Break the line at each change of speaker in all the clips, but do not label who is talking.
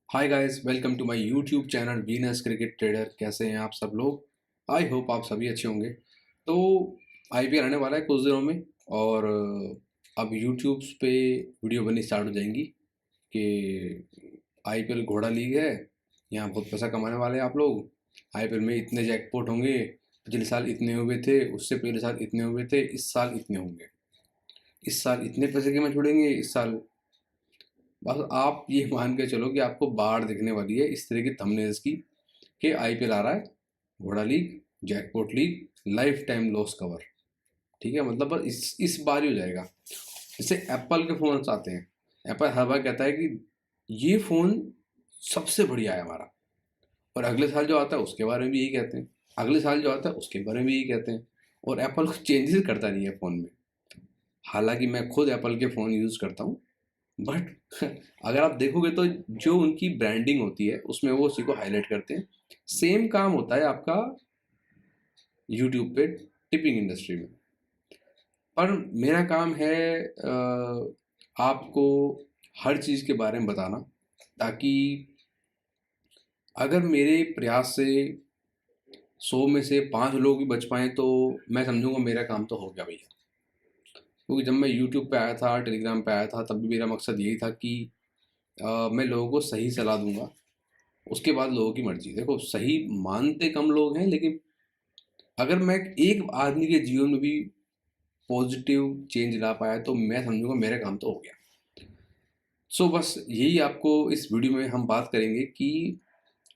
Hi guys, welcome to my YouTube channel Venus cricket trader. कैसे हैं आप सब लोग? आई होप आप सभी अच्छे होंगे। तो आईपीएल आने वाला है कुछ दिनों में और अब यूट्यूब पे वीडियो बननी स्टार्ट हो जाएंगी कि आईपीएल घोड़ा लीग है, यहाँ बहुत पैसा कमाने वाले हैं आप लोग। आईपीएल में इतने जैकपॉट होंगे, पिछले साल इतने हुए थे, उससे पिछले साल इतने हुए थे, इस साल इतने होंगे, इस साल इतने पैसे के मैच छोड़ेंगे, इस साल। बस आप ये मान के चलो कि आपको बाढ़ दिखने वाली है इस तरह की थंबनेल्स की कि आईपीएल आ रहा है, घोड़ा league, jackpot league, life time loss cover. ठीक है, मतलब बस इस बार ही हो जाएगा। जैसे एप्पल के फोन आते हैं, एप्पल हर बार कहता है कि ये फोन सबसे बढ़िया है हमारा, और अगले साल जो आता है उसके बारे में भी यही कहते हैं, अगले साल जो आता है उसके बारे में भी यही कहते हैं, और एप्पल कुछ चेंजेस करता नहीं है फ़ोन में। हालांकि मैं खुद एप्पल के फ़ोन यूज़ करता हूँ, बट अगर आप देखोगे तो जो उनकी ब्रांडिंग होती है उसमें वो उसी को हाईलाइट करते हैं। सेम काम होता है आपका यूट्यूब पे टिपिंग इंडस्ट्री में। पर मेरा काम है आपको हर चीज़ के बारे में बताना, ताकि अगर मेरे प्रयास से 100 में से 5 लोग भी बच पाएँ तो मैं समझूंगा मेरा काम तो हो गया भैया। क्योंकि जब मैं यूट्यूब पे आया था, टेलीग्राम पे आया था, तब भी मेरा मकसद यही था कि मैं लोगों को सही सलाह दूंगा, उसके बाद लोगों की मर्जी। देखो, सही मानते कम लोग हैं, लेकिन अगर मैं एक आदमी के जीवन में भी पॉजिटिव चेंज ला पाया तो मैं समझूंगा मेरा काम तो हो गया। बस यही आपको इस वीडियो में हम बात करेंगे कि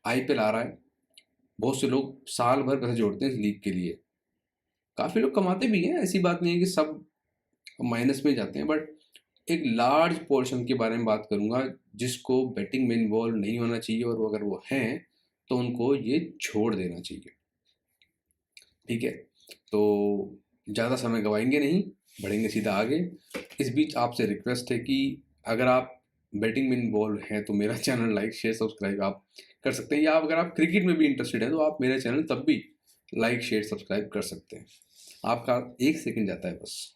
आईपीएल आ रहा है। बहुत से लोग साल भर पैसे जोड़ते हैं इस लीग के लिए, काफ़ी लोग कमाते भी हैं, ऐसी बात नहीं है कि सब माइनस में जाते हैं, बट एक लार्ज पोर्शन के बारे में बात करूंगा जिसको बैटिंग में इन्वॉल्व नहीं होना चाहिए, और अगर वो हैं तो उनको ये छोड़ देना चाहिए। ठीक है, तो ज़्यादा समय गवाएंगे नहीं, बढ़ेंगे सीधा आगे। इस बीच आपसे रिक्वेस्ट है कि अगर आप बैटिंग में इन्वॉल्व हैं तो मेरा चैनल लाइक शेयर सब्सक्राइब आप कर सकते हैं, या अगर आप क्रिकेट में भी इंटरेस्टेड हैं तो आप मेरा चैनल तब भी लाइक शेयर सब्सक्राइब कर सकते हैं। आपका 1 सेकंड जाता है बस।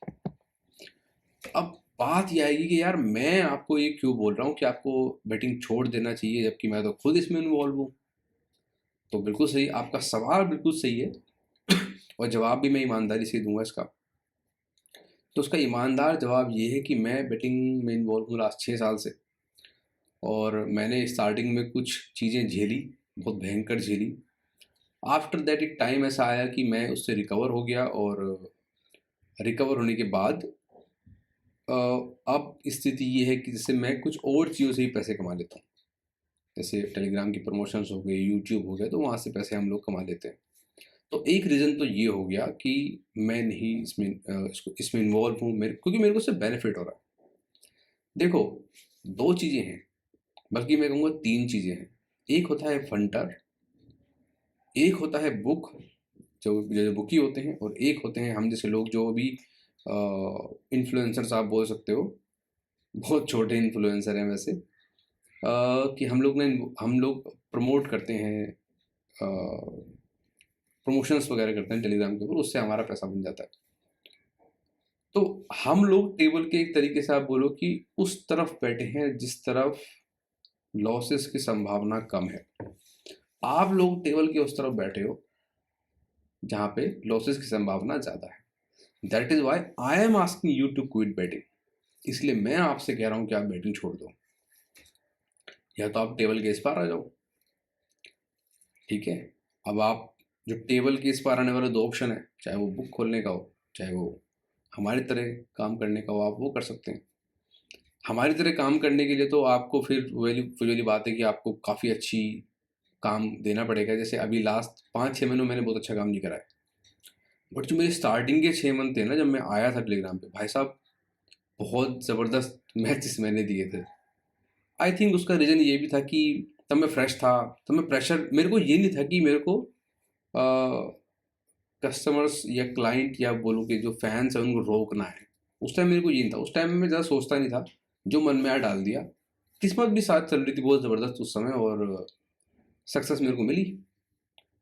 अब बात यह आएगी कि यार मैं आपको ये क्यों बोल रहा हूँ कि आपको बैटिंग छोड़ देना चाहिए, जबकि मैं तो खुद इसमें इन्वॉल्व हूँ। तो बिल्कुल सही, आपका सवाल बिल्कुल सही है, और जवाब भी मैं ईमानदारी से दूंगा इसका। तो उसका ईमानदार जवाब ये है कि मैं बैटिंग में इन्वॉल्व हूँ लास्ट 6 साल से, और मैंने स्टार्टिंग में कुछ चीज़ें झेली, बहुत भयंकर झेली। आफ्टर दैट एक टाइम ऐसा आया कि मैं उससे रिकवर हो गया, और रिकवर होने के बाद अब स्थिति ये है कि जैसे मैं कुछ और चीज़ों से ही पैसे कमा लेता हूँ। जैसे टेलीग्राम की प्रमोशंस हो गई, यूट्यूब हो गया, तो वहाँ से पैसे हम लोग कमा लेते हैं। तो एक रीज़न तो ये हो गया कि मैं नहीं इसमें इसमें इन्वॉल्व हूँ, मेरे क्योंकि मेरे को उससे बेनिफिट हो रहा है। देखो, 2 चीज़ें हैं, बल्कि मैं कहूँगा 3 चीज़ें हैं। एक होता है फंटर, एक होता है बुक, जो जो बुकी होते हैं, और एक होते हैं हम जैसे लोग जो भी इन्फ्लुएंसर्स आप बोल सकते हो। बहुत छोटे इन्फ्लुएंसर हैं वैसे, कि हम लोग प्रमोट करते हैं, प्रमोशंस वगैरह करते हैं टेलीग्राम के ऊपर, उससे हमारा पैसा बन जाता है। तो हम लोग टेबल के एक तरीके से आप बोलो कि उस तरफ बैठे हैं जिस तरफ लॉसेस की संभावना कम है। आप लोग टेबल के उस तरफ बैठे हो जहां पे लॉसेस की संभावना ज्यादा है। That is why I am asking you to quit batting. इसलिए मैं आपसे कह रहा हूं कि आप बैटिंग छोड़ दो, या तो आप टेबल के इस पार आ जाओ। ठीक है, अब आप जो टेबल के इस पार आने वाले 2 ऑप्शन है, चाहे वो बुक खोलने का हो, चाहे वो हमारी तरह काम करने का हो, आप वो कर सकते हैं। हमारी तरह काम करने के लिए तो आपको फिर वही वाली बात है कि आपको काफ़ी अच्छी काम देना पड़ेगा। जैसे अभी लास्ट 5-6 महीनों मैंने बहुत अच्छा काम नहीं करा है, बट जो मेरे स्टार्टिंग के 6 मंथ थे ना, जब मैं आया था टेलीग्राम पे, भाई साहब बहुत ज़बरदस्त मैचेस मैंने दिए थे। आई थिंक उसका रीज़न ये भी था कि तब मैं फ्रेश था, तब मैं प्रेशर, मेरे को ये नहीं था कि मेरे को कस्टमर्स या क्लाइंट या बोलो कि जो फैंस हैं उनको रोकना है। उस टाइम मेरे को ये नहीं था, उस टाइम में मैं ज़्यादा सोचता नहीं था, जो मन में आया डाल दिया। किस्मत भी साथ चल रही थी बहुत ज़बरदस्त उस समय, और सक्सेस मेरे को मिली।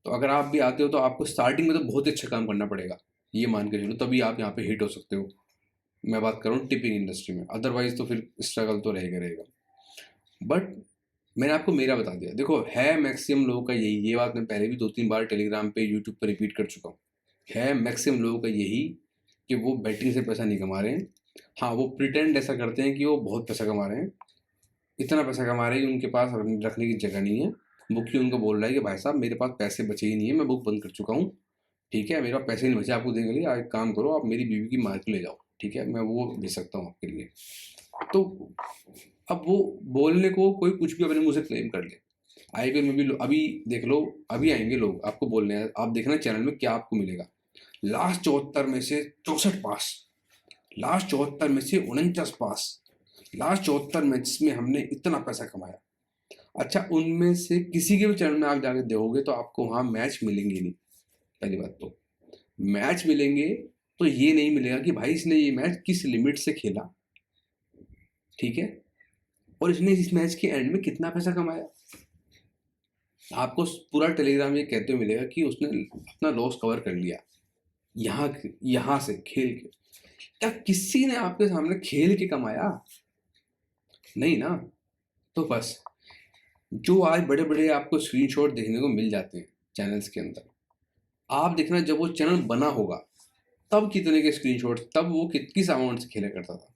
तो अगर आप भी आते हो तो आपको स्टार्टिंग में तो बहुत ही अच्छा काम करना पड़ेगा, ये मान के चलो, तभी आप यहाँ पे हिट हो सकते हो। मैं बात कर रहा हूँ टिपिंग इंडस्ट्री में, अदरवाइज तो फिर स्ट्रगल तो रहेगा रहेगा। बट मैंने आपको मेरा बता दिया। देखो, है मैक्सिमम लोगों का यही, ये बात मैं पहले भी 2-3 बार टेलीग्राम पे, यूट्यूब पे रिपीट कर चुका हूँ। है मैक्सिमम लोगों का यही कि वो बेटिंग से पैसा नहीं कमा रहे हैं। हाँ, वो प्रिटेंड ऐसा करते हैं कि वो बहुत पैसा कमा रहे हैं। इतना पैसा कमा रहे हैं कि उनके पास रखने की जगह नहीं है। बुक ही उनको बोल रहा है कि भाई साहब मेरे पास पैसे बचे ही नहीं है, मैं बुक बंद कर चुका हूँ, ठीक है, मेरे पास पैसे नहीं बचे आपको देने के लिए, आप एक काम करो, आप मेरी बीवी की मार के ले जाओ, ठीक है, मैं वो दे सकता हूँ आपके लिए। तो अब वो बोलने को कोई कुछ भी अपने मुंह से क्लेम कर ले। आईपीएल में भी अभी देख लो, अभी आएंगे लोग आपको बोलने हैं, आप देखना चैनल में क्या आपको मिलेगा। लास्ट 74 में से 64 पास, लास्ट 74 में से 49 पास, लास्ट 74 मैच में हमने इतना पैसा कमाया। अच्छा, उनमें से किसी के भी चैनल में आप जाके देखोगे तो आपको वहाँ मैच मिलेंगे नहीं। पहली बात तो मैच मिलेंगे तो ये नहीं मिलेगा कि भाई इसने ये मैच किस लिमिट से खेला, ठीक है, और इसने इस मैच के एंड में कितना पैसा कमाया। आपको पूरा टेलीग्राम ये कहते हुए मिलेगा कि उसने अपना लॉस कवर कर लिया यहाँ यहाँ से खेल के। क्या किसी ने आपके सामने खेल के कमाया? नहीं ना। तो बस जो आज बड़े बड़े आपको स्क्रीनशॉट देखने को मिल जाते हैं चैनल्स के अंदर, आप देखना जब वो चैनल बना होगा तब कितने के स्क्रीनशॉट, तब वो किस अमाउंट से खेला करता था।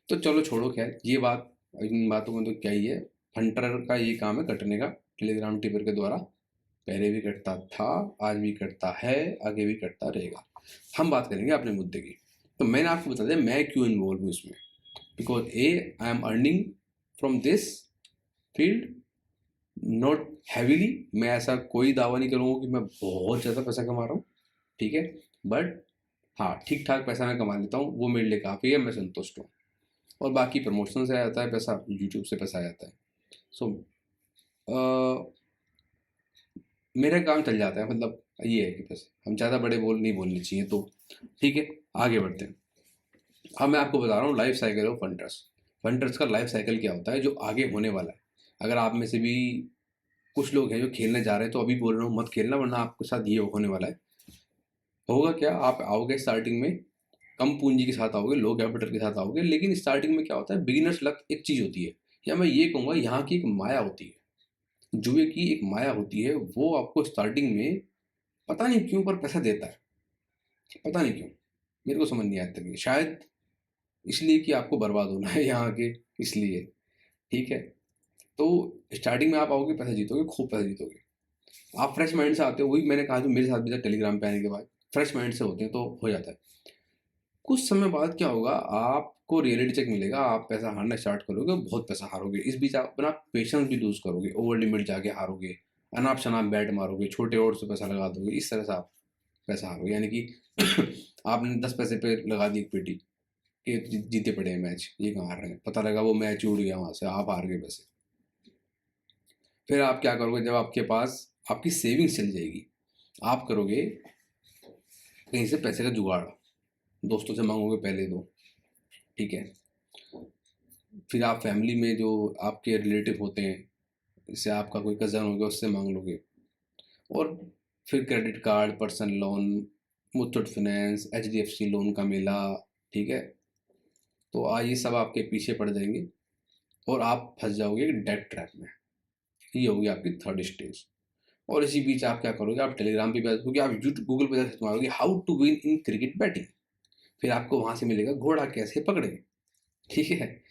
तो चलो छोड़ो, खैर ये बात, इन बातों में तो क्या ही है। फंटर का ये काम है कटने का, टेलीग्राम टिपर के द्वारा। पहले भी कटता था, आज भी कटता है, आगे भी कटता रहेगा। हम बात करेंगे अपने मुद्दे की। तो मैंने आपको बता दिया मैं क्यों इन्वॉल्व हूँ इसमें। Because I am earning from this field, not heavily. मैं ऐसा कोई दावा नहीं करूँगा कि मैं बहुत ज़्यादा पैसा कमा रहा हूँ, ठीक है, बट हाँ ठीक ठाक पैसा मैं कमा लेता हूँ, वो मेरे लिए काफ़ी है, मैं संतुष्ट हूँ। और बाकी प्रमोशन से आ जाता है पैसा, यूट्यूब से पैसा आ जाता है। सो मेरा काम चल जाता है, मतलब ये है कि बस हम ज़्यादा बड़े बोल नहीं बोलने चाहिए। तो ठीक है, आगे बढ़ते हैं। अब मैं आपको बता रहा हूँ लाइफ साइकिल ऑफ फंटर्स। फंटर्स का लाइफ साइकिल क्या होता है जो आगे होने वाला है। अगर आप में से भी कुछ लोग हैं जो खेलने जा रहे हैं तो अभी बोल रहा हूँ मत खेलना, वरना आपके साथ ये होने वाला है। होगा क्या, आप आओगे स्टार्टिंग में कम पूंजी के साथ आओगे, लो कैपिटल के साथ आओगे, लेकिन स्टार्टिंग में क्या होता है, बिगिनर्स लक एक चीज़ होती है, या मैं ये कहूँगा यहाँ की एक माया होती है, जुए की एक माया होती है। वो आपको स्टार्टिंग में पता नहीं क्यों पर पैसा देता है, पता नहीं क्यों, मेरे को समझ नहीं आता कि शायद इसलिए कि आपको बर्बाद होना है यहाँ के, इसलिए, ठीक है। तो स्टार्टिंग में आप आओगे, पैसा जीतोगे, खूब पैसा जीतोगे, आप फ्रेश माइंड से आते हो। वही मैंने कहा जो मेरे साथ भी था, टेलीग्राम पे आने के बाद फ्रेश माइंड से होते हैं तो हो जाता है। कुछ समय बाद क्या होगा, आपको रियलिटी चेक मिलेगा, आप पैसा हारना स्टार्ट करोगे, बहुत पैसा हारोगे। इस बीच आप अपना पेशेंस भी लूज करोगे, ओवर लिमिट जाके हारोगे, अनाप शनाप बैट मारोगे, छोटे ओवर से पैसा लगा दोगे, इस तरह से आप पैसा हारोगे। यानी कि आपने 10 पैसे पे लगा दी एक पेटी कि जीते पड़े हैं मैच, ये कहाँ हार रहे हैं, पता लगा वो मैच उड़ गया, वहाँ से आप हार गए पैसे। फिर आप क्या करोगे, जब आपके पास आपकी सेविंग्स चल जाएगी, आप करोगे कहीं से पैसे का जुगाड़, दोस्तों से मांगोगे पहले तो, ठीक है, फिर आप फैमिली में जो आपके रिलेटिव होते हैं, जैसे आपका कोई कज़न हो गया, उससे मांग लोगे, और फिर credit card, personal loan, Muthoot finance, HDFC loan का मेला, ठीक है। तो आज ये सब आपके पीछे पड़ जाएंगे और आप फंस जाओगे डेट ट्रैप में। ये होगी आपकी थर्ड स्टेज। और इसी बीच आप क्या करोगे, आप टेलीग्राम पे बैठोगे, आप यूट्यूब गूगल पे सर्च मारोगे how to win in cricket batting, फिर आपको वहां से मिलेगा घोड़ा कैसे पकड़े, ठीक है।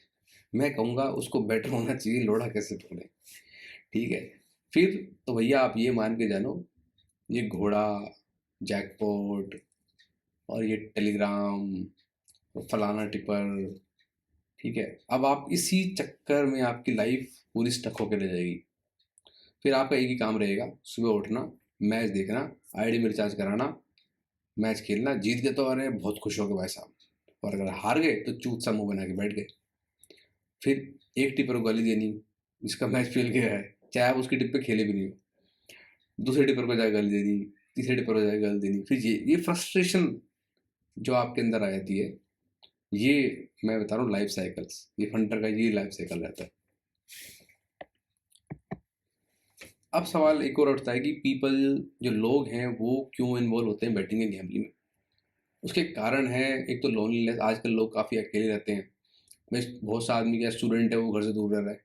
मैं कहूँगा उसको बेटर होना चाहिए लोड़ा कैसे पकड़े, ठीक है। फिर तो भैया आप ये मान के जानो, ये घोड़ा, जैकपॉट, और ये टेलीग्राम, और फलाना टिपर, ठीक है, अब आप इसी चक्कर में आपकी लाइफ पूरी स्टक होकर रह जाएगी। फिर आपका एक ही काम रहेगा, सुबह उठना, मैच देखना, आईडी में रिचार्ज कराना, मैच खेलना, जीत गए तो अरे बहुत खुश हो गए भाई साहब, और अगर हार गए तो चूत सा मुंह बना के बैठ गए। फिर एक टिपर को गाली देनी, जिसका मैच फेल गया है, चाहे आप उसकी टिप पे खेले भी नहीं हो, दूसरे टिपर को जाए गाली देनी, तीसरे टिपर को जाए गाली देनी, फिर ये फ्रस्ट्रेशन जो आपके अंदर आ जाती है, ये मैं बता रहा हूँ लाइफ साइकिल्स, ये फंटर का ये लाइफ साइकिल रहता है। अब सवाल एक और उठता है कि पीपल, जो लोग हैं वो क्यों इन्वॉल्व होते हैं बैटिंग एंड गैम्बलिंग में। उसके कारण है, एक तो लोनलीनेस, आजकल लोग काफ़ी अकेले रहते हैं। मैं बहुत सा आदमी क्या स्टूडेंट है वो घर से दूर रह रहा है,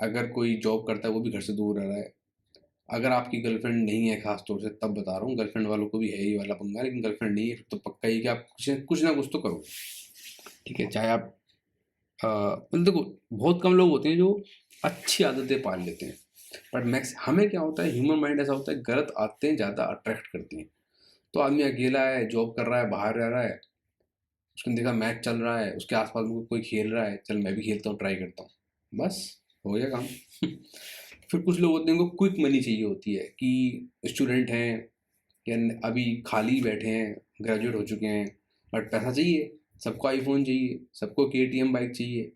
अगर कोई जॉब करता है वो भी घर से दूर रह रहा है, अगर आपकी गर्लफ्रेंड नहीं है, खास तौर से तब बता रहा हूँ, गर्लफ्रेंड वालों को भी है ये वाला पंगा, लेकिन गर्लफ्रेंड नहीं है फिर तो पक्का ही कि आप कुछ ना कुछ तो करो। ठीक है, चाहे आप मतलब देखो, बहुत कम लोग होते हैं जो अच्छी आदतें पाल लेते हैं, बट मैक्स हमें क्या होता है, ह्यूमन माइंड ऐसा होता है, गलत आदतें ज़्यादा अट्रैक्ट करती हैं। तो आदमी अकेला है, जॉब कर रहा है, बाहर रह रहा है, उसने देखा मैच चल रहा है, उसके आसपास में कोई खेल रहा है, चल मैं भी खेलता हूँ, ट्राई करता हूँ, बस हो गया काम। फिर कुछ लोग होते हैं उनको क्विक मनी चाहिए होती है, कि स्टूडेंट हैं या अभी खाली बैठे हैं, ग्रेजुएट हो चुके हैं, बट पैसा चाहिए, सबको आईफोन चाहिए, सबको केटीएम बाइक चाहिए,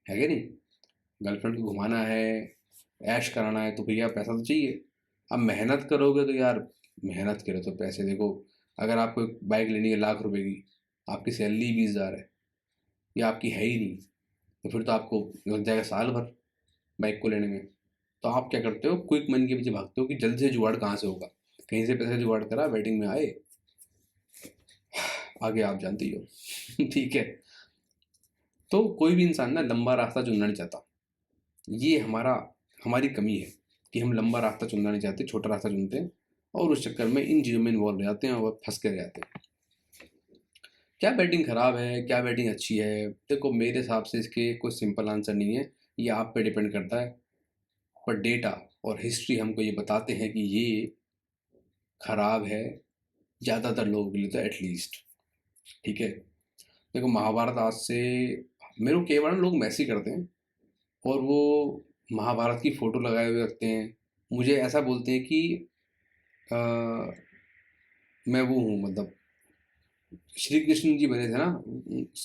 है क्या नहीं? गर्लफ्रेंड को घुमाना है, ऐश कराना है, तो भैया पैसा तो चाहिए। अब मेहनत करोगे तो यार, मेहनत करो तो पैसे देखो, अगर आपको एक बाइक लेनी है ₹1,00,000 की, आपकी सैलरी 20,000 है, या आपकी है ही नहीं, तो फिर तो आपको लग जाएगा साल भर बाइक को लेने में। तो आप क्या करते हो, क्विक मनी के पीछे भागते हो कि जल्द से जुगाड़ कहाँ से होगा, कहीं से पैसा जुगाड़ करा, वेटिंग में आए, आगे आप जानते ही हो। ठीक है, तो कोई भी इंसान ना लंबा रास्ता चुनना नहीं चाहता, ये हमारी कमी है कि हम लंबा रास्ता चुनना नहीं चाहते, छोटा रास्ता चुनते हैं, और उस चक्कर में इन चीज़ों में इन्वॉल्व हो जाते हैं और फंस के रह जाते हैं। क्या बैटिंग खराब है, क्या बैटिंग अच्छी है, देखो मेरे हिसाब से इसके कोई सिंपल आंसर नहीं है, ये आप पे डिपेंड करता है, पर डेटा और हिस्ट्री हमको ये बताते हैं कि ये खराब है ज़्यादातर लोगों के लिए, तो एटलीस्ट। ठीक है, देखो महाभारत आज से, मेरे को कई बार लोग मैसेज करते हैं और वो महाभारत की फ़ोटो लगाए हुए रखते हैं, मुझे ऐसा बोलते हैं कि अ, मैं वो हूँ, मतलब श्री कृष्ण जी बने थे ना,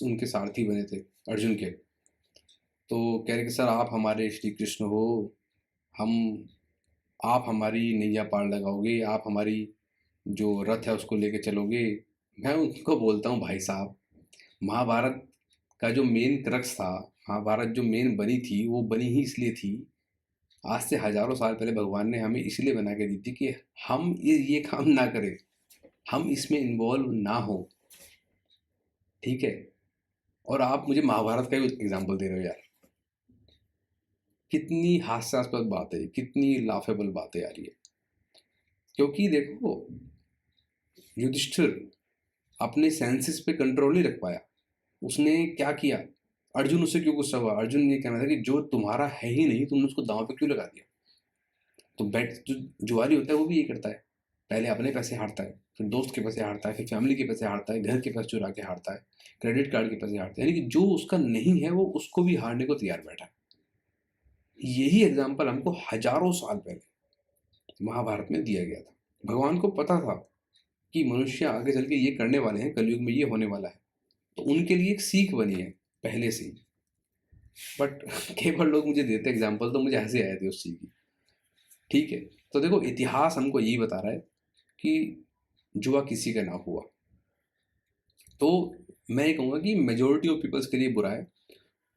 उनके सारथी बने थे, अर्जुन के। तो कह रहे कि सर आप हमारे श्री कृष्ण हो, हम आप हमारी नैया पार लगाओगे, आप हमारी जो रथ है उसको लेके चलोगे। मैं उनको बोलता हूँ भाई साहब, महाभारत का जो मेन क्रक्स था, महाभारत जो मेन बनी थी, वो बनी ही इसलिए थी, आज से हजारों साल पहले भगवान ने हमें इसलिए बना के दी थी कि हम ये काम ना करें, हम इसमें इन्वॉल्व ना हो। ठीक है, और आप मुझे महाभारत का ही एग्जाम्पल दे रहे हो यार, कितनी हास्यास्पद बात है, कितनी लाफेबल बात है यार ये। क्योंकि देखो, युधिष्ठिर अपने सेंसेस पे कंट्रोल नहीं रख पाया, उसने क्या किया, अर्जुन उससे क्यों गुस्सा हुआ, अर्जुन ये कहना था कि जो तुम्हारा है ही नहीं तुमने उसको दांव पे क्यों लगा दिया। तो बैट जो जुआरी होता है वो भी ये करता है, पहले अपने पैसे हारता है, फिर दोस्त के पैसे हारता है, फिर फैमिली के पैसे हारता है, घर के पैसे चुरा के हारता है, क्रेडिट कार्ड के पैसे हारता है, यानी कि जो उसका नहीं है वो उसको भी हारने को तैयार बैठा है। यही एग्जाम्पल हमको हजारों साल पहले महाभारत में दिया गया था। भगवान को पता था कि मनुष्य आगे चल के ये करने वाले हैं, कलयुग में ये होने वाला है, तो उनके लिए एक सीख बनी है पहले से ही। बट केवल लोग मुझे देते एग्जाम्पल तो मुझे हंसी आती है उस चीज़ की। ठीक है, तो देखो इतिहास हमको यही बता रहा है कि जुआ किसी का ना हुआ। तो मैं ये कहूँगा कि मेजोरिटी ऑफ पीपल्स के लिए बुरा है,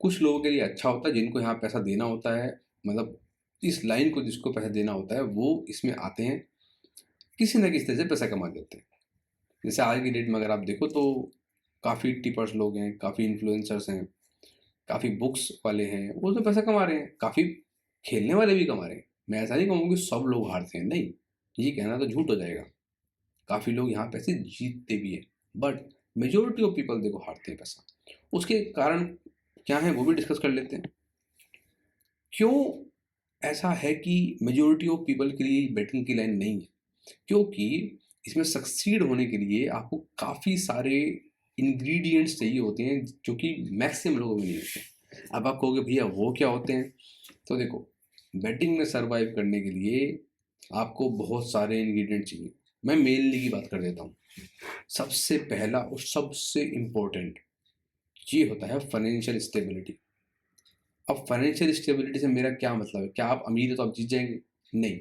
कुछ लोगों के लिए अच्छा होता है, जिनको यहाँ पैसा देना होता है, मतलब इस लाइन को जिसको पैसा देना होता है वो इसमें आते हैं, किसी न किसी तरह से पैसा कमा देते हैं। जैसे आज की डेट में अगर आप देखो तो काफ़ी टिपर्स लोग हैं, काफ़ी इन्फ्लुएंसर्स हैं, काफ़ी बुक्स वाले हैं, वो तो पैसा कमा रहे हैं, काफ़ी खेलने वाले भी कमा रहे हैं। मैं ऐसा नहीं कहूँगा कि सब लोग हारते हैं, नहीं, ये कहना तो झूठ हो जाएगा, काफ़ी लोग यहाँ पैसे जीतते भी हैं, बट मेजोरिटी ऑफ पीपल देखो हारते हैं पैसा। उसके कारण क्या है वो भी डिस्कस कर लेते हैं। क्यों ऐसा है कि मेजोरिटी ऑफ पीपल के लिए बेटिंग की लाइन नहीं है? क्योंकि इसमें सक्सीड होने के लिए आपको काफ़ी सारे इंग्रेडिएंट्स चाहिए होते हैं जो कि मैक्सिमम लोगों में नहीं होते। अब आप कहोगे भैया वो क्या होते हैं? तो देखो, बेटिंग में सर्वाइव करने के लिए आपको बहुत सारे इंग्रेडिएंट चाहिए। मैं मेनली की बात कर देता हूँ। सबसे पहला और सबसे इम्पोर्टेंट ये होता है फाइनेंशियल स्टेबिलिटी। अब फाइनेंशियल स्टेबिलिटी से मेरा क्या मतलब है? क्या आप अमीर है तो आप जीत जाएंगे? नहीं,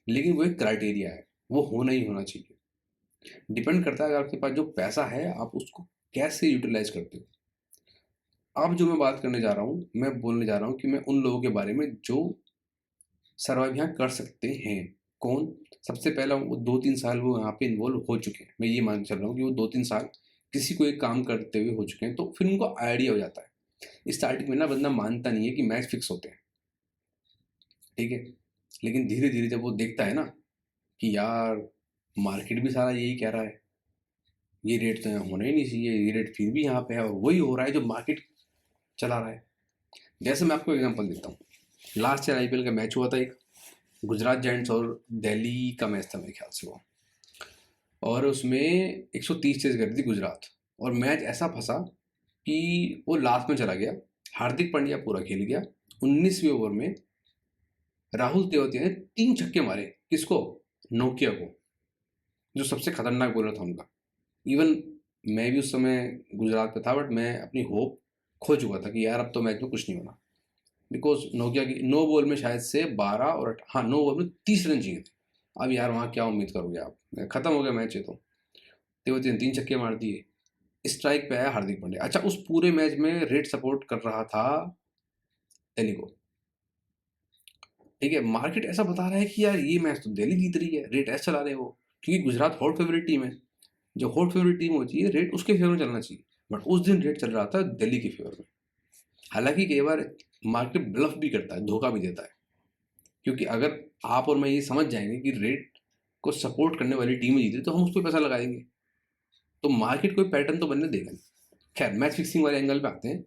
लेकिन वो एक क्राइटेरिया है, वो होना ही होना चाहिए। डिपेंड करता है, अगर आपके पास जो पैसा है आप उसको कैसे यूटिलाइज करते हो। अब जो मैं बात करने जा रहा हूँ, मैं बोलने जा रहा हूँ कि मैं उन लोगों के बारे में जो सर्वाइव यहाँ कर सकते हैं। कौन? सबसे पहला, वो 2-3 साल वो यहाँ पे इन्वॉल्व हो चुके हैं, मैं ये मान चल रहा हूँ कि वो 2-3 साल किसी को एक काम करते हुए हो चुके हैं, तो फिर उनको आइडिया हो जाता है। स्टार्टिंग में ना बंदा मानता नहीं है कि मैच फिक्स होते हैं, ठीक है। लेकिन धीरे धीरे जब वो देखता है ना कि यार मार्केट भी सारा यही कह रहा है, ये रेट तो यहाँ होना ही नहीं चाहिए, ये रेट फिर भी यहाँ पे है और वही हो रहा है जो मार्केट चला रहा है। जैसे मैं आपको एग्जांपल देता हूँ, लास्ट ईयर आईपीएल का मैच हुआ था एक, गुजरात जायंट्स और दिल्ली का मैच था मेरे ख्याल से वो, और उसमें 130 चेज कर दी गुजरात, और मैच ऐसा फंसा कि वो लास्ट में चला गया। हार्दिक पांड्या पूरा खेल गया, 19वीं ओवर में राहुल तेवतिया ने 3 छक्के मारे। किसको? नोकिया को, जो सबसे खतरनाक बॉलर था उनका। इवन मैं भी उस समय गुजरात पे था, बट मैं अपनी होप खो चुका था कि यार अब तो मैच में कुछ नहीं होना, बिकॉज नोकिया की 9 बॉल में शायद से 12 और हाँ 9 बॉल में 30 रन चाहिए थे। अब यार वहाँ क्या उम्मीद करोगे आप, खत्म हो गया मैच है। तो तेवतिया ने 3 छक्के मार दिए, स्ट्राइक पे आया हार्दिक पांड्या। अच्छा, उस पूरे मैच में रेड सपोर्ट कर रहा था दिल्ली को, ठीक है। मार्केट ऐसा बता रहा है कि यार ये मैच तो दिल्ली जीत रही है, रेट ऐसा चला रहे हो, क्योंकि गुजरात हॉट फेवरेट टीम है। जो हॉट फेवरेट टीम होती है रेट उसके फेवर में चलना चाहिए, बट उस दिन रेट चल रहा था दिल्ली के फेवर में। हालांकि कई बार मार्केट ब्लफ भी करता है, धोखा भी देता है, क्योंकि अगर आप और मैं ये समझ जाएंगे कि रेट को सपोर्ट करने वाली टीम जीती तो हम उस पर पैसा लगाएंगे, तो मार्केट कोई पैटर्न तो बनने देगा नहीं। खैर, मैच फिक्सिंग वाले एंगल पे आते हैं।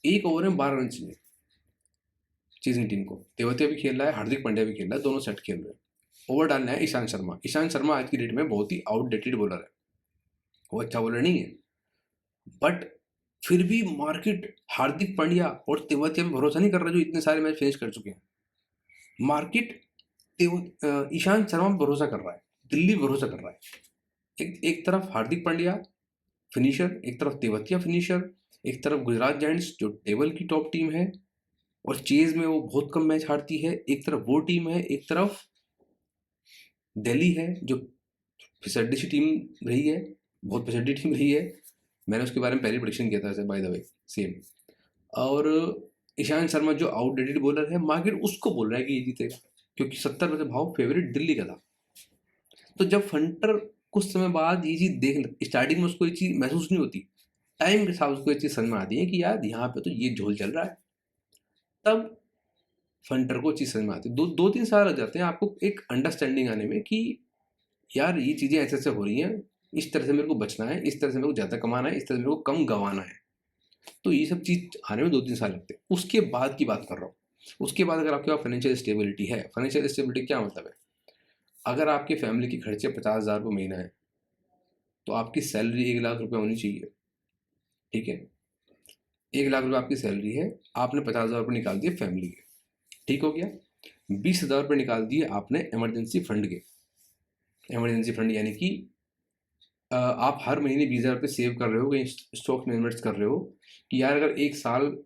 एक ओवर में 12 रन चाहिए चेजिंग टीम को। तेवतिया भी खेल रहा है, हार्दिक पांड्या भी खेल रहा है, दोनों सेट खेल रहे हैं। ओवर डालना है ईशांत शर्मा। ईशांत शर्मा आज की डेट में बहुत ही आउटडेटेड बॉलर है, वो अच्छा बॉलर नहीं है, बट फिर भी मार्केट हार्दिक पांड्या और तेवतिया में भरोसा नहीं कर रहा, जो इतने सारे मैच फिनिश कर चुके हैं। मार्केट ईशांत शर्मा पर भरोसा कर रहा है, दिल्ली भरोसा कर रहा है। एक तरफ हार्दिक पांड्या फिनिशर, एक तरफ तेवतिया फिनिशर, एक तरफ गुजरात जायंट्स जो टेबल की टॉप टीम है और चेज में वो बहुत कम मैच हारती है, एक तरफ वो टीम है, एक तरफ दिल्ली है जो फिसड्डी सी टीम रही है, बहुत फिसड्डी टीम रही है। मैंने उसके बारे में पहले प्रेडिक्शन किया था बाय द वे, सेम। और ईशांत शर्मा जो आउटडेटेड बॉलर है, मार्केट उसको बोल रहा है कि ये जीतेगा, क्योंकि 70% भाव फेवरेट दिल्ली का था। तो जब फंटर कुछ समय बाद ये चीज़ देख, स्टार्टिंग में उसको ये चीज़ महसूस नहीं होती, टाइम के साथ उसको ये चीज़ समझ में आती है कि यार यहाँ पे तो ये झोल चल रहा है, तब फंटर को चीज़ समझ में आती है। 2-3 साल लग जाते हैं आपको एक अंडरस्टैंडिंग आने में कि यार ये चीज़ें ऐसे ऐसे हो रही हैं, इस तरह से मेरे को बचना है, इस तरह से मेरे को ज़्यादा कमाना है, इस तरह से मेरे को कम गंवाना है। तो ये सब चीज़ आने में 2-3 साल लगते हैं। उसके बाद की बात कर रहा हूँ। उसके बाद अगर आपके पास फाइनेंशियल स्टेबिलिटी है, फाइनेंशियल स्टेबिलिटी क्या मतलब है? अगर आपके फैमिली के खर्चे 50,000 रुपये महीना है, तो आपकी सैलरी 1 लाख रुपये होनी चाहिए, ठीक है। 1 लाख रुपये आपकी सैलरी है, आपने 50,000 रुपये निकाल दिए फैमिली के, ठीक हो गया। 20,000 रुपये निकाल दिए आपने इमरजेंसी फंड के। इमरजेंसी फंड यानी कि आप हर महीने 20,000 रुपये सेव कर रहे हो, कहीं स्टॉक में इन्वेस्ट कर रहे हो कि यार अगर एक साल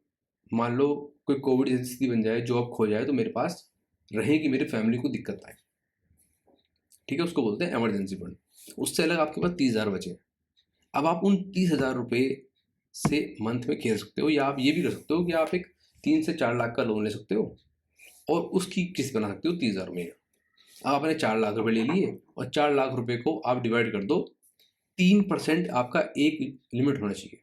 मान लो कोई कोविड जैसी स्थिति बन जाए, जॉब खो जाए, तो मेरे पास रहे कि मेरी फैमिली को दिक्कत आए, ठीक है। उसको बोलते हैं इमरजेंसी फंड। उससे अलग आपके पास 30,000 बचे। अब आप उन 30,000 रुपये से मंथ में खेल सकते हो, या आप ये भी कर सकते हो कि आप एक 3 से 4 लाख का लोन ले सकते हो और उसकी किस्त बना सकते हो 30,000 रुपये का। आप अपने 4 लाख रुपये ले लिए और 4 लाख रुपये को आप डिवाइड कर दो, 3% आपका एक लिमिट होना चाहिए,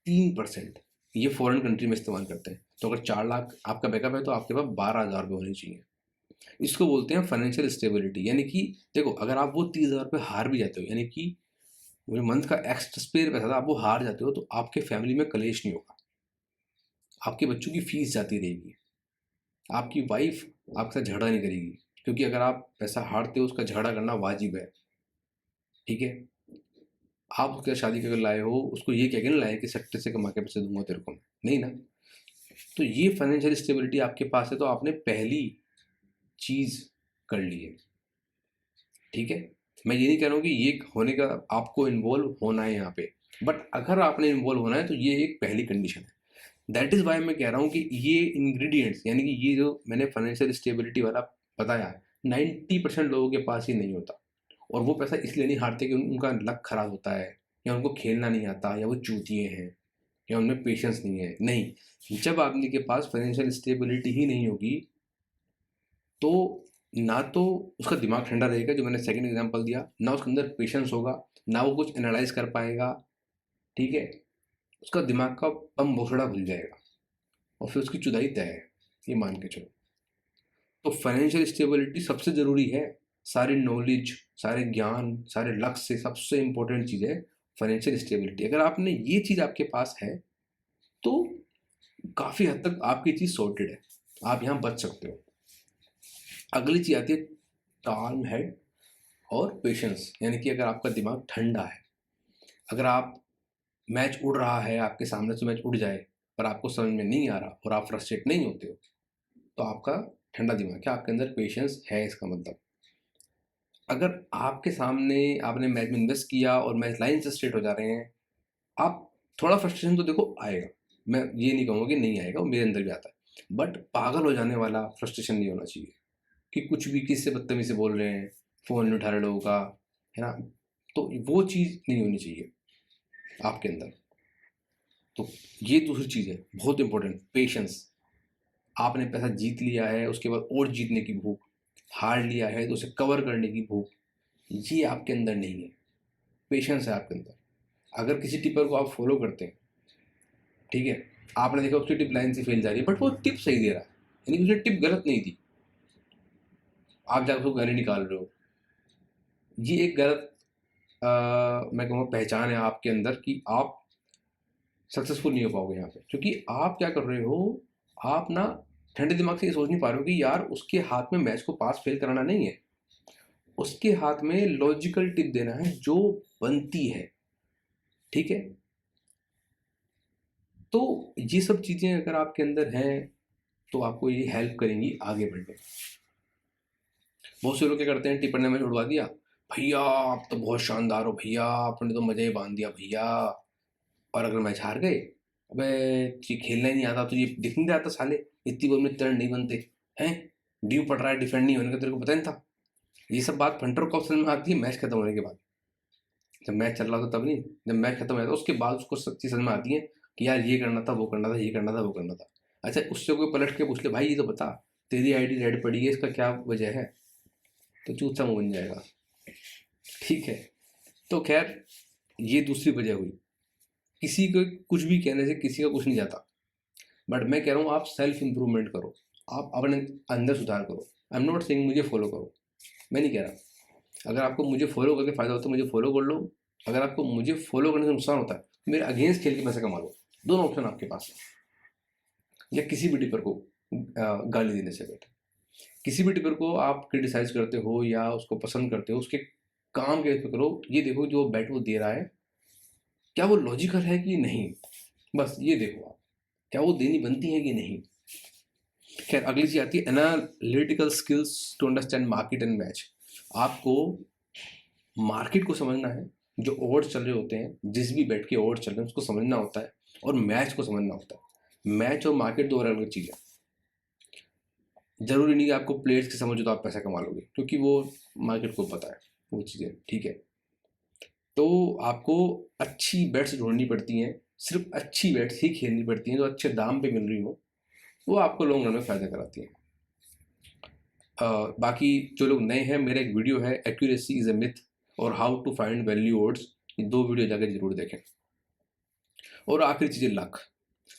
3%। ये फॉरेन कंट्री में इस्तेमाल करते हैं। तो अगर 4 लाख आपका बैकअप है तो आपके पास 12,000 रुपये होने चाहिए। इसको बोलते हैं फाइनेंशियल स्टेबिलिटी। यानी कि देखो, अगर आप वो 30,000 रुपये हार भी जाते हो, यानी कि वो मंथ का एक्स्ट्रा स्पेयर पैसा था, आप वो हार जाते हो, तो आपके फैमिली में कलेश नहीं होगा, आपके बच्चों की फीस जाती रहेगी, आपकी वाइफ आपके साथ झगड़ा नहीं करेगी, क्योंकि अगर आप पैसा हारते हो उसका झगड़ा करना वाजिब है, ठीक है। आप उसके साथ शादी करके लाए हो, उसको ये कह के नहीं लाए कि सट्टे से कमा के पैसे दूंगा तेरे को मैं, नहीं ना। तो ये फाइनेंशियल स्टेबिलिटी आपके पास है, तो आपने पहली चीज कर ली है, ठीक है। मैं ये नहीं कह रहा हूँ कि ये होने का आपको इन्वॉल्व होना है यहाँ पे, बट अगर आपने इन्वॉल्व होना है तो ये एक पहली कंडीशन है। दैट इज वाई मैं कह रहा हूँ कि ये इंग्रेडिएंट्स, यानी कि ये जो मैंने फाइनेंशियल स्टेबिलिटी वाला बताया, 90% लोगों के पास ही नहीं होता। और वो पैसा इसलिए नहीं हारते कि उनका लक खराब होता है, या उनको खेलना नहीं आता, या वो चूतिए हैं, या उनमें पेशेंस नहीं है। नहीं, जब आदमी के पास फाइनेंशियल स्टेबिलिटी ही नहीं होगी, तो ना तो उसका दिमाग ठंडा रहेगा, जो मैंने सेकंड एग्जांपल दिया, ना उसके अंदर पेशेंस होगा, ना वो कुछ एनालाइज कर पाएगा, ठीक है। उसका दिमाग का बम भोसड़ा खुल जाएगा और फिर उसकी चुदाई तय है, ये मान के चलो। तो फाइनेंशियल स्टेबिलिटी सबसे ज़रूरी है। सारी नॉलेज, सारे ज्ञान, सारे लक्ष्य से सबसे इम्पोर्टेंट चीज़ है फाइनेंशियल स्टेबिलिटी। अगर आपने ये चीज़ आपके पास है तो काफ़ी हद तक आपकी चीज़ सॉर्टेड है, आप यहाँ बच सकते हो। अगली चीज़ आती है काल्म हेड और पेशेंस, यानी कि अगर आपका दिमाग ठंडा है, अगर आप मैच उड़ रहा है आपके सामने से मैच उड़ जाए पर आपको समझ में नहीं आ रहा और आप फ्रस्ट्रेट नहीं होते हो, तो आपका ठंडा दिमाग है, आपके अंदर पेशेंस है इसका मतलब। अगर आपके सामने आपने मैच में इन्वेस्ट किया और मैच लाइन से स्ट्रेट हो जा रहे हैं, आप थोड़ा फ्रस्ट्रेशन तो देखो आएगा, मैं ये नहीं कहूँगा कि नहीं आएगा, वो मेरे अंदर भी आता है, बट पागल हो जाने वाला फ्रस्ट्रेशन नहीं होना चाहिए कि कुछ भी किससे बदतमीजी से बोल रहे हैं, फ़ोन नहीं उठा रहे लोगों का, है ना? तो वो चीज़ नहीं होनी चाहिए आपके अंदर। तो ये दूसरी चीज़ है बहुत इंपॉर्टेंट, पेशेंस। आपने पैसा जीत लिया है, उसके बाद और जीतने की भूख, हार लिया है तो उसे कवर करने की भूख, ये आपके अंदर नहीं है। पेशेंस है आपके अंदर। अगर किसी टिपर को आप फॉलो करते हैं, ठीक है, आपने देखा उसकी टिप लाइन से फेल जा रही है, बट वो टिप सही दे रहा है, यानी उसने टिप गलत नहीं दी, आप जाकर उसको गाली निकाल रहे हो, ये एक गलत मैं कहूँगा पहचान है आपके अंदर कि आप सक्सेसफुल नहीं हो पाओगे यहाँ पे, क्योंकि आप क्या कर रहे हो, आप ना ठंडे दिमाग से ये सोच नहीं पा रहे हो कि यार उसके हाथ में मैच को पास फेल कराना नहीं है, उसके हाथ में लॉजिकल टिप देना है जो बनती है, ठीक है। तो ये सब चीज़ें अगर आपके अंदर हैं तो आपको ये हेल्प करेंगी आगे बढ़ने में। बहुत से लोग क्या करते हैं, टिप्पर ने मैच उड़वा दिया, भैया आप तो बहुत शानदार हो भैया, आपने तो मजा ही बांध दिया भैया, और अगर मैच हार गए, अबे ये खेलना ही नहीं आता, तो ये दिख नहीं आता साले, इतनी बॉल में इतने रन नहीं बनते हैं, ड्यू पड़ रहा है डिफेंड नहीं होने का, तेरे को पता नहीं था। ये सब बात फंटर को ऑप्शन में आती है मैच खत्म होने के बाद, जब मैच चल रहा था तब नहीं, जब मैच खत्म हो जाता उसके बाद उसको सब चीज़ समझ में आती है कि यार ये करना था, वो करना था, ये करना था, वो करना था। अच्छा, उससे कोई पलट के पूछ ले, भाई ये तो बता तेरी आईडी रेड पड़ी है, इसका क्या वजह है, तो चूचा मुँह बन जाएगा, ठीक है। तो खैर ये दूसरी वजह हुई, किसी को कुछ भी कहने से किसी का कुछ नहीं जाता, बट मैं कह रहा हूँ आप सेल्फ इम्प्रूवमेंट करो, आप अपने अंदर सुधार करो। आई एम नॉट सेइंग मुझे फॉलो करो, मैं नहीं कह रहा, अगर आपको मुझे फॉलो करके फ़ायदा होता है मुझे फॉलो कर लो, अगर आपको मुझे फॉलो करने से नुकसान होता है मेरे अगेंस्ट खेल के पैसे कमा लो, दोनों ऑप्शन आपके पास है। या किसी भी टिपर को गाली देने से बेटर, किसी भी टिपर को आप क्रिटिसाइज करते हो या उसको पसंद करते हो, उसके काम के पे करो, ये देखो जो बैट वो दे रहा है क्या वो लॉजिकल है कि नहीं, बस ये देखो आप क्या वो देनी बनती है कि नहीं। खैर अगली चीज आती है analytical skills to understand market and match. आपको मार्केट को समझना है, जो ओवर्स चल रहे होते हैं, जिस भी बैट के ओवर्स चल रहे हैं उसको समझना होता है, और मैच को समझना होता है। मैच और मार्केट दो अलग अलग चीज़ है। जरूरी नहीं कि आपको प्लेयर्स की समझो तो आप पैसा कमा लोगे, क्योंकि वो मार्केट को पता है वो चीज़ें, ठीक है। तो आपको अच्छी बैट्स ढूंढनी पड़ती हैं, सिर्फ अच्छी बैट्स ही खेलनी पड़ती हैं जो अच्छे दाम पे मिल रही हो, वो आपको लॉन्ग रन में फ़ायदा कराती हैं। बाकी जो लोग नए हैं, मेरा एक वीडियो है एक्यूरेसी इज़ अ मिथ और how to find value odds, ये दो वीडियो जाकर जरूर देखें। और आखिरी चीज़ है लक।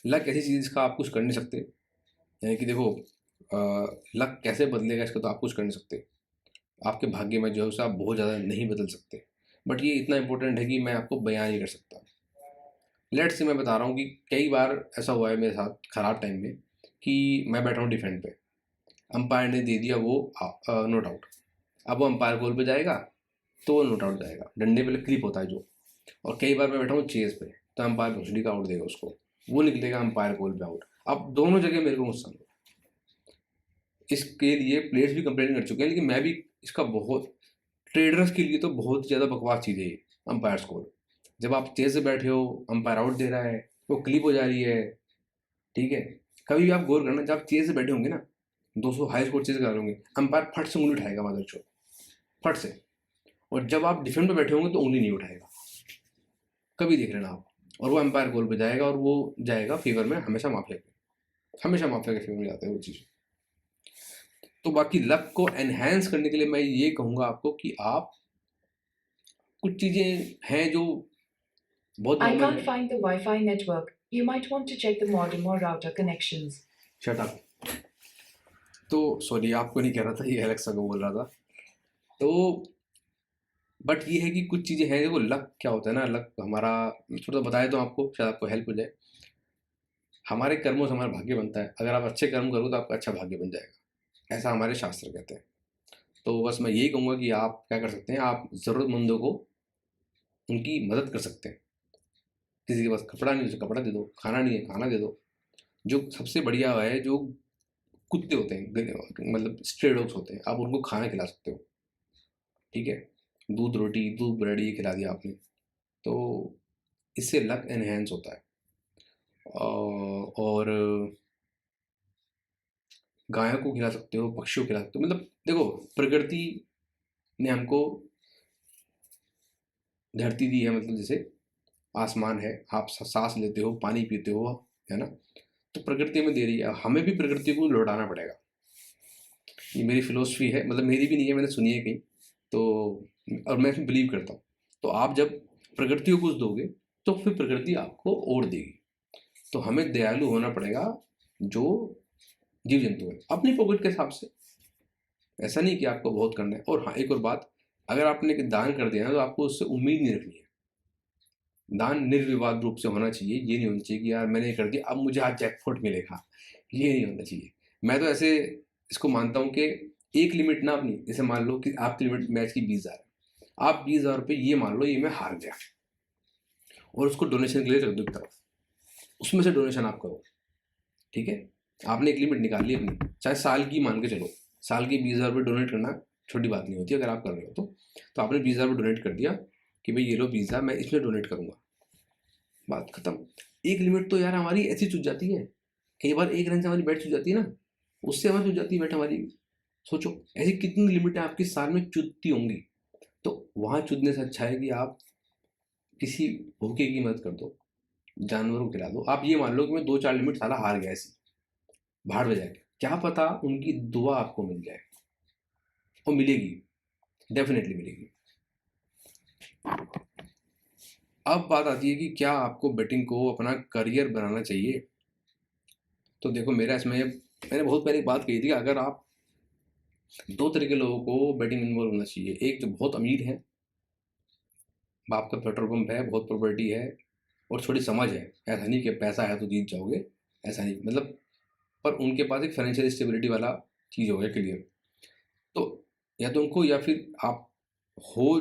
लक ऐसी चीज़ जिसका आप कुछ कर नहीं सकते, यानी कि देखो लक कैसे बदलेगा इसका तो आप कुछ कर नहीं सकते, आपके भाग्य में जो है उसे आप बहुत ज़्यादा नहीं बदल सकते, बट ये इतना इंपॉर्टेंट है कि मैं आपको बयान नहीं कर सकता। लेट से मैं बता रहा हूँ कि कई बार ऐसा हुआ है मेरे साथ ख़राब टाइम में कि मैं बैठा हूँ डिफेंड पे, अंपायर ने दे दिया वो नॉट आउट, अब वो अंपायर गोल पे जाएगा तो वो नॉट आउट जाएगा, डंडे पे क्लिप होता है जो, और कई बार मैं बैठा हूँ चेज पे तो अंपायर भोसडी का आउट देगा उसको, वो निकलेगा अंपायर गोल पे आउट। अब दोनों जगह मेरे को नुकसान हो, इसके लिए प्लेयर्स भी कंप्लेन कर चुके हैं, लेकिन मैं भी इसका बहुत, ट्रेडर्स के लिए तो बहुत ज़्यादा बकवास चीज़ है ये अंपायर स्कोर। जब आप तेज से बैठे हो, अंपायर आउट दे रहा है, वो क्लिप हो जा रही है, ठीक है। कभी भी आप गौर करना, जब आप चेज से बैठे होंगे ना, 200 हाई स्कोर चेज कर होंगे, अंपायर फट से उंगली उठाएगा मदर चो, फट से, और जब आप डिफेंड पे बैठे होंगे तो उंगली नहीं उठाएगा, कभी देख लेना आप, और वो अंपायर गोल पे जाएगा और वो जाएगा फेवर में, हमेशा माफिया के, हमेशा माफिया के फेवर में जाते हैं वो चीज़। तो बाकी लक को एनहेंस करने के लिए मैं ये कहूँगा आपको कि आप कुछ चीज़ें हैं जो बहुत
I
नॉर्मल
can't
है।
find the Wi-Fi network. You might want to check the modem or router connections.
Shut up. तो सॉरी, आपको नहीं कह रहा था, ये एलेक्सा को बोल रहा था। तो बट ये है कि कुछ चीज़ें हैं, देखो लक क्या होता है ना, लक हमारा थोड़ा बताया तो आपको, शायद आपको हेल्प हो जाए। हमारे कर्मों से हमारा भाग्य बनता है, अगर आप अच्छे कर्म करो तो आपका अच्छा भाग्य बन जाएगा, ऐसा हमारे शास्त्र कहते हैं। तो बस मैं यही कहूँगा कि आप क्या कर सकते हैं, आप ज़रूरतमंदों को उनकी मदद कर सकते हैं। किसी के पास कपड़ा नहीं है उसे कपड़ा दे दो, खाना नहीं है खाना दे दो। जो सबसे बढ़िया है, जो कुत्ते होते हैं, मतलब स्ट्रे डॉग्स होते हैं, आप उनको खाना खिला सकते हो। ठीक है, दूध रोटी, दूध ब्रेड ये खिला दिया आपने, तो इससे लक एनहेंस होता है। और गायों को खिला सकते हो, पक्षियों को खिला सकते हो। मतलब देखो, प्रकृति ने हमको धरती दी है, मतलब जैसे आसमान है, आप सांस लेते हो, पानी पीते हो, है ना। तो प्रकृति हमें दे रही है, हमें भी प्रकृति को लौटाना पड़ेगा। ये मेरी फिलोसफी है, मतलब मेरी भी नहीं है, मैंने सुनी है कहीं। तो और मैं इसमें बिलीव करता हूँ। तो आप जब प्रकृति को कुछ दोगे तो फिर प्रकृति आपको और देगी। तो हमें दयालु होना पड़ेगा जो जीव जंतु है, अपनी पॉकेट के हिसाब से। ऐसा नहीं कि आपको बहुत करना है। और हाँ, एक और बात, अगर आपने दान कर दिया ना तो आपको उससे उम्मीद नहीं रखनी है। दान निर्विवाद रूप से होना चाहिए। ये नहीं होना चाहिए कि यार मैंने कर दिया अब मुझे आज जैकपॉट मिलेगा, ये नहीं होना चाहिए। मैं तो ऐसे इसको मानता हूँ कि एक लिमिट ना अपनी, जैसे मान लो कि आपकी लिमिट मैच की 20,000 है, आप 20,000 रुपये ये मान लो ये मैं हार गया, और उसको डोनेशन के लिए रख दो एक तरफ, उसमें से डोनेशन आप करो। ठीक है, आपने एक लिमिट निकाल ली अपनी, चाहे साल की मान के चलो, साल के 20,000 रुपये डोनेट करना छोटी बात नहीं होती अगर आप कर रहे हो तो आपने 20,000 रुपये डोनेट कर दिया कि भाई ये लो 20,000 मैं इसमें डोनेट करूंगा, बात खत्म। एक लिमिट तो यार हमारी ऐसी चुज जाती है, कई बार एक रन से हमारी बैट चुज जाती है ना, उससे हमारी चुज जाती है बैट हमारी। सोचो ऐसी कितनी लिमिट है आपकी साल में चुजती होंगी। तो वहां चुदने से अच्छा है कि आप किसी भूखे की मदद कर दो, जानवरों को खिला दो। आप ये मान लो कि मैं 2-4 लिमिट साला हार गया ऐसी, भाड़ में जाके, क्या पता उनकी दुआ आपको मिल जाए, और मिलेगी, डेफिनेटली मिलेगी। अब बात आती है कि क्या आपको बैटिंग को अपना करियर बनाना चाहिए। तो देखो मेरा इसमें, मैंने बहुत पहले एक बात कही थी कि अगर आप, दो तरह के लोगों को बैटिंग में इन्वॉल्व होना चाहिए। एक जो बहुत अमीर है, बाप का पेट्रोल पंप है, बहुत प्रॉपर्टी है, और थोड़ी समझ है, ऐसा नहीं कि पैसा है तो जीत जाओगे, ऐसा नहीं मतलब, पर उनके पास एक फाइनेंशियल स्टेबिलिटी वाला चीज़ हो गया क्लियर। तो या तो उनको, या फिर आप हो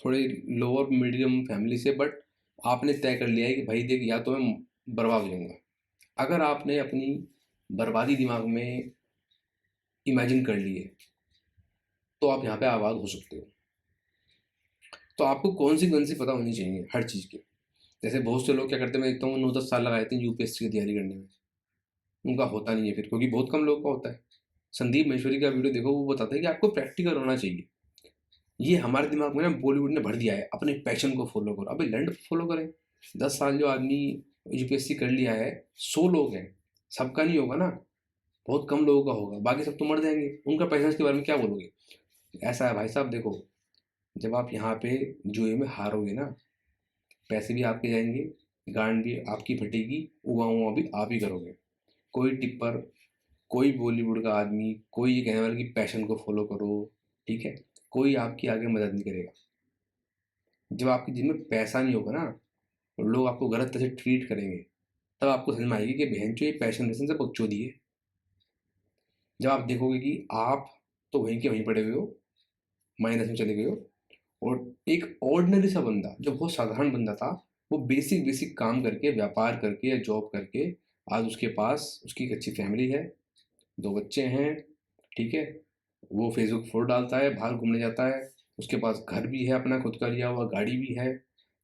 थोड़े लोअर मीडियम फैमिली से, बट आपने तय कर लिया है कि भाई देख, या तो मैं बर्बाद हो जाऊंगा। अगर आपने अपनी बर्बादी दिमाग में इमेजिन कर ली है तो आप यहाँ पे आबाद हो सकते हो। तो आपको कॉन्सिक्वेंस पता होनी चाहिए हर चीज़ की। जैसे बहुत से लोग क्या करते हैं, मैं देखता हूँ 9-10 साल लगाए थे यूपीएससी की तैयारी करने में, उनका होता नहीं है फिर, क्योंकि बहुत कम लोगों का होता है। संदीप महेश्वरी का वीडियो देखो, वो बताता है कि आपको प्रैक्टिकल होना चाहिए। ये हमारे दिमाग में ना बॉलीवुड ने भर दिया है, अपने पैशन को फॉलो करो। अबे लैंड फॉलो करें। 10 साल जो आदमी यूपीएससी कर लिया है, 100 लोग हैं, सबका नहीं होगा ना, बहुत कम लोगों का होगा, बाकी सब तो मर जाएंगे। उनका पैशन के बारे में क्या बोलोगे। ऐसा है भाई साहब, देखो जब आप यहाँ पे जुए में हारोगे ना, पैसे भी आपके जाएंगे, गांड भी आपकी फटेगी, उवा उवा भी आप ही करोगे। कोई टिप्पर, कोई बॉलीवुड का आदमी, कोई ये कहने वाला कि पैशन को फॉलो करो, ठीक है, कोई आपकी आगे मदद नहीं करेगा। जब आपकी जेब में पैसा नहीं होगा ना, तो लोग आपको गलत तरह से ट्रीट करेंगे, तब आपको समझ में आएगी कि बहन चो ये पैशन वैसन से बकचोदी है। जब आप देखोगे कि आप तो वहीं के वहीं पड़े हुए हो, माइनस में चले गए हो, और एक ऑर्डिनरी सा बंदा, जो बहुत साधारण बंदा था, वो बेसिक बेसिक काम करके, व्यापार करके या जॉब करके, आज उसके पास उसकी एक अच्छी फैमिली है, 2 बच्चे हैं, ठीक है, वो फेसबुक फोटो डालता है, बाहर घूमने जाता है, उसके पास घर भी है अपना खुद का लिया हुआ, गाड़ी भी है।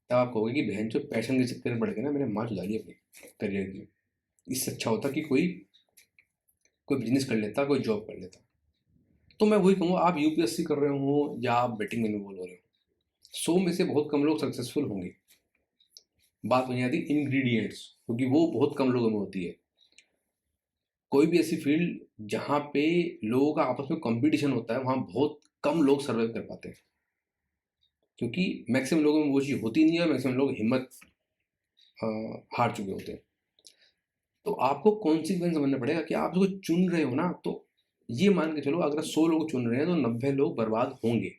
तब आप कहोगे कि बहन जो पैशन के चक्कर में पड़ गए ना, मैंने माँ चुदा ली अपनी करियर की। इससे अच्छा होता कि कोई कोई बिजनेस कर लेता, कोई जॉब कर लेता। तो मैं वही कहूँगा, आप यूपीएससी कर रहे हो या आप बैटिंग में इन्वॉल्व हो रहे हो, 100 में से बहुत कम लोग सक्सेसफुल होंगे। बात वहीं आती है इंग्रेडिएंट्स, क्योंकि वो बहुत कम लोगों में होती है। कोई भी ऐसी फील्ड जहाँ पे लोगों का आपस में कंपटीशन होता है, वहाँ बहुत कम लोग सर्वाइव कर पाते हैं, क्योंकि मैक्सिमम लोगों में वो चीज़ होती नहीं है, मैक्सिमम लोग हिम्मत हार चुके होते हैं। तो आपको कॉन्सिक्वेंस समझना पड़ेगा कि आप उसको चुन रहे हो ना, तो ये मान के चलो अगर 100 लोग चुन रहे हैं तो 90 लोग बर्बाद होंगे।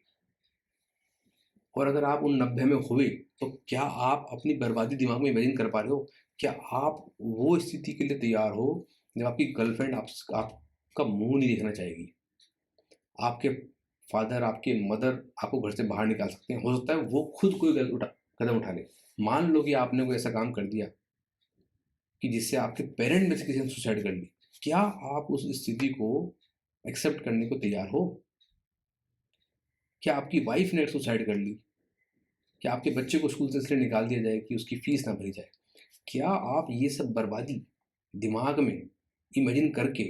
और अगर आप उन 90 में हुए तो क्या आप अपनी बर्बादी दिमाग में इमेजिन कर पा रहे हो? क्या आप वो स्थिति के लिए तैयार हो जब आपकी गर्लफ्रेंड आपका मुंह नहीं देखना चाहेगी, आपके फादर, आपके मदर आपको घर से बाहर निकाल सकते हैं, हो सकता है वो खुद कोई कदम उठा ले। मान लो कि आपने कोई ऐसा काम कर दिया कि जिससे आपके पेरेंट में से किसी ने सुसाइड कर ली, क्या आप उस स्थिति को एक्सेप्ट करने को तैयार हो? क्या आपकी वाइफ ने सुसाइड कर ली, क्या आपके बच्चे को स्कूल से इसलिए निकाल दिया जाए कि उसकी फीस ना भरी जाए? क्या आप ये सब बर्बादी दिमाग में इमेजिन करके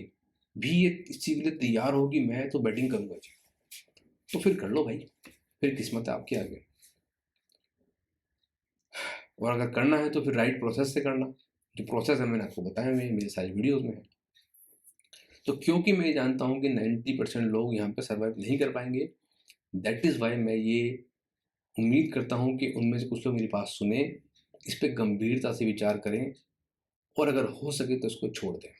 भी ये इस चीज़ के लिए तैयार हो कि मैं तो बैटिंग करूंगा जी? तो फिर कर लो भाई, फिर किस्मत है आपके आगे। और अगर करना है तो फिर राइट प्रोसेस से करना। जो प्रोसेस है मैंने आपको बताया हुए मेरी सारी वीडियोस में है। तो क्योंकि मैं जानता हूँ कि 90% लोग यहाँ पे सर्वाइव नहीं कर पाएंगे, दैट इज़ वाई मैं ये उम्मीद करता हूँ कि उनमें से कुछ लोग मेरी बात सुने, इस पर गंभीरता से विचार करें और अगर हो सके तो इसको छोड़ दें।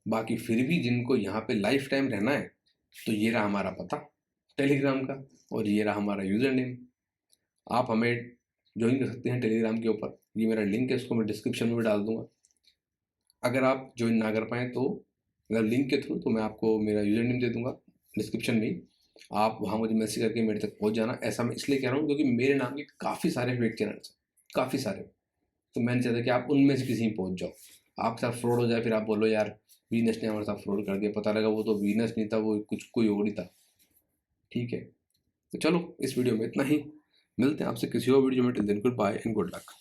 बाकी फिर भी जिनको यहाँ पे लाइफ टाइम रहना है तो ये रहा हमारा पता टेलीग्राम का और ये रहा हमारा यूज़र नेम। आप हमें ज्वाइन कर सकते हैं टेलीग्राम के ऊपर, ये मेरा लिंक है, उसको मैं डिस्क्रिप्शन में भी डाल दूंगा। अगर आप ज्वाइन ना कर पाएँ तो मतलब लिंक के थ्रू, तो मैं आपको मेरा यूज़र नेम दे दूंगा डिस्क्रिप्शन में ही, आप वहाँ मुझे मैसेज करके मेरे तक पहुँच जाना। ऐसा मैं इसलिए कह रहा हूँ क्योंकि मेरे नाम के काफ़ी सारे फेक चैनल्स हैं, काफ़ी सारे। तो मैं नहीं चाहता कि आप उनमें से किसी में पहुँच जाओ, आपके साथ फ्रॉड हो जाए, फिर आप बोलो यार वीनस ने हमारे साथ फ्रॉड कर दिया, पता लगा वो तो वीनस नहीं था, वो कुछ कोई और ही था। ठीक है, तो चलो इस वीडियो में इतना ही, मिलते हैं आपसे किसी और वीडियो में। Till then good bye and good luck.